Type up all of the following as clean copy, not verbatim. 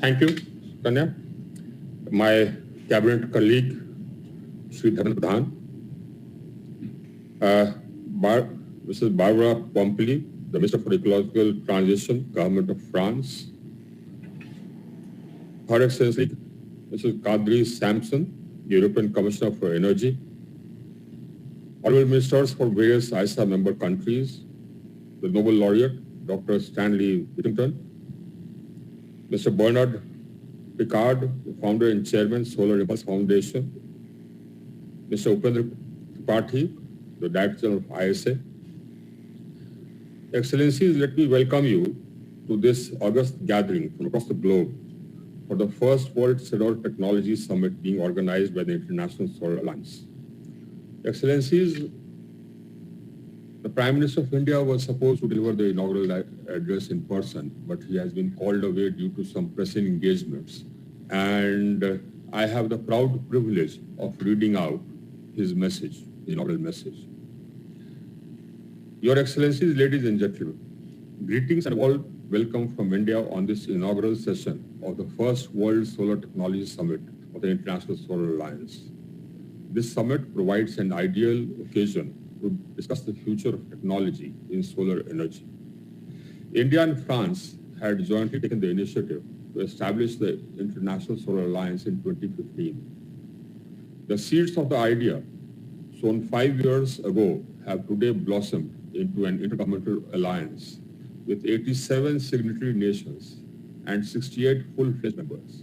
Thank you, Kanya. My cabinet colleague, Sri Dharan Pradhan, uh, Mrs. Barbara Pompili, the Minister for Ecological Transition, Government of France, Her Excellency Mrs. Kadri Sampson, European Commissioner for Energy, Honorable Ministers for various ISA member countries, the Nobel Laureate, Dr. Stanley Whittington, Mr. Bernard Picard, the founder and chairman, Solar Impulse Foundation, Mr. Upendra Tripathi, the director of ISA. Excellencies, let me welcome you to this august gathering from across the globe for the first World Solar Technology Summit being organized by the International Solar Alliance. Excellencies, the Prime Minister of India was supposed to deliver the inaugural address in person, but he has been called away due to some pressing engagements. And I have the proud privilege of reading out his message, the inaugural message. Your Excellencies, ladies and gentlemen, greetings and warm welcome from India on this inaugural session of the first World Solar Technology Summit of the International Solar Alliance. This summit provides an ideal occasion to discuss the future of technology in solar energy. India and France had jointly taken the initiative to establish the International Solar Alliance in 2015. The seeds of the idea, sown 5 years ago, have today blossomed into an intergovernmental alliance with 87 signatory nations and 68 full-fledged members.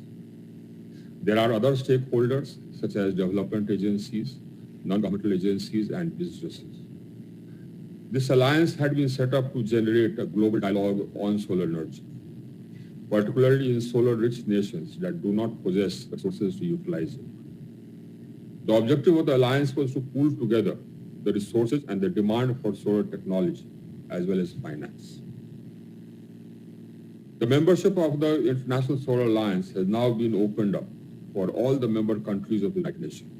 There are other stakeholders such as development agencies, non-governmental agencies, and businesses. This alliance had been set up to generate a global dialogue on solar energy, particularly in solar-rich nations that do not possess resources to utilize it. The objective of the alliance was to pool together the resources and the demand for solar technology, as well as finance. The membership of the International Solar Alliance has now been opened up for all the member countries of the United Nations.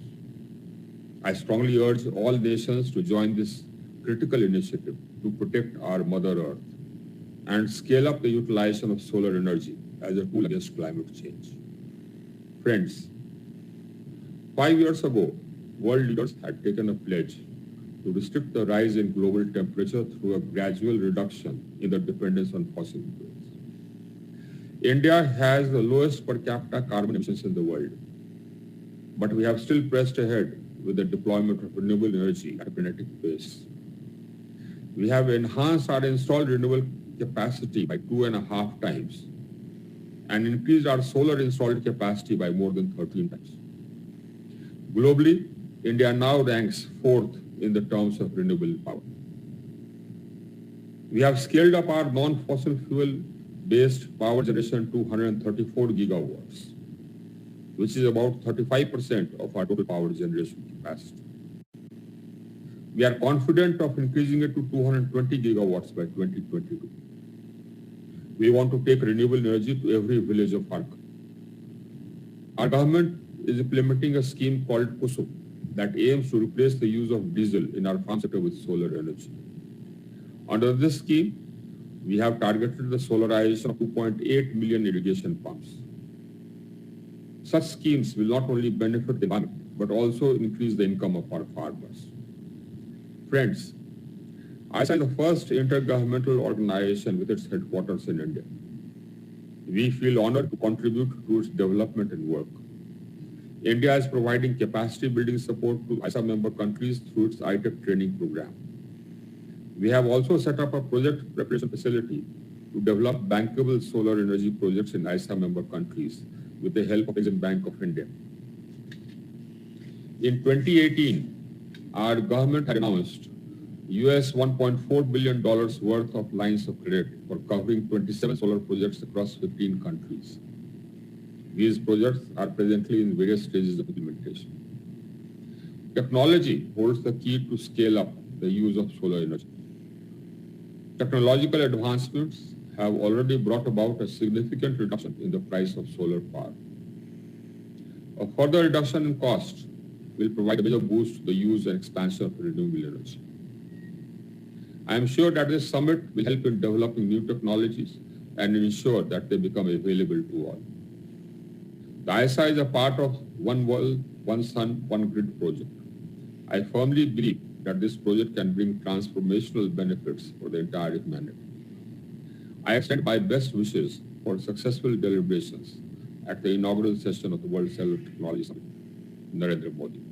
I strongly urge all nations to join this critical initiative to protect our Mother Earth and scale up the utilization of solar energy as a tool against climate change. Friends, 5 years ago, world leaders had taken a pledge to restrict the rise in global temperature through a gradual reduction in the dependence on fossil fuels. India has the lowest per capita carbon emissions in the world, but we have still pressed ahead with the deployment of renewable energy at a frenetic pace. We have enhanced our installed renewable capacity by 2.5 times and increased our solar installed capacity by more than 13 times. Globally, India now ranks 4th in the terms of renewable power. We have scaled up our non-fossil fuel-based power generation to 134 gigawatts, which is about 35% of our total power generation capacity. We are confident of increasing it to 220 gigawatts by 2022. We want to take renewable energy to every village of our country. Our government is implementing a scheme called KUSUM that aims to replace the use of diesel in our farm sector with solar energy. Under this scheme, we have targeted the solarization of 2.8 million irrigation pumps. Such schemes will not only benefit the environment, but also increase the income of our farmers. Friends, ISA is the first intergovernmental organization with its headquarters in India. We feel honored to contribute to its development and work. India is providing capacity building support to ISA member countries through its ITEC training program. We have also set up a project preparation facility to develop bankable solar energy projects in ISA member countries with the help of the Exim Bank of India. In 2018, our government had announced US $1.4 billion worth of lines of credit for covering 27 solar projects across 15 countries. These projects are presently in various stages of implementation. Technology holds the key to scale up the use of solar energy. Technological advancements have already brought about a significant reduction in the price of solar power. A further reduction in cost will provide a major boost to the use and expansion of renewable energy. I am sure that this summit will help in developing new technologies and ensure that they become available to all. The ISA is a part of One World, One Sun, One Grid project. I firmly believe that this project can bring transformational benefits for the entire humanity. I extend my best wishes for successful deliberations at the inaugural session of the World Cellular Technology Summit. Narendra Modi.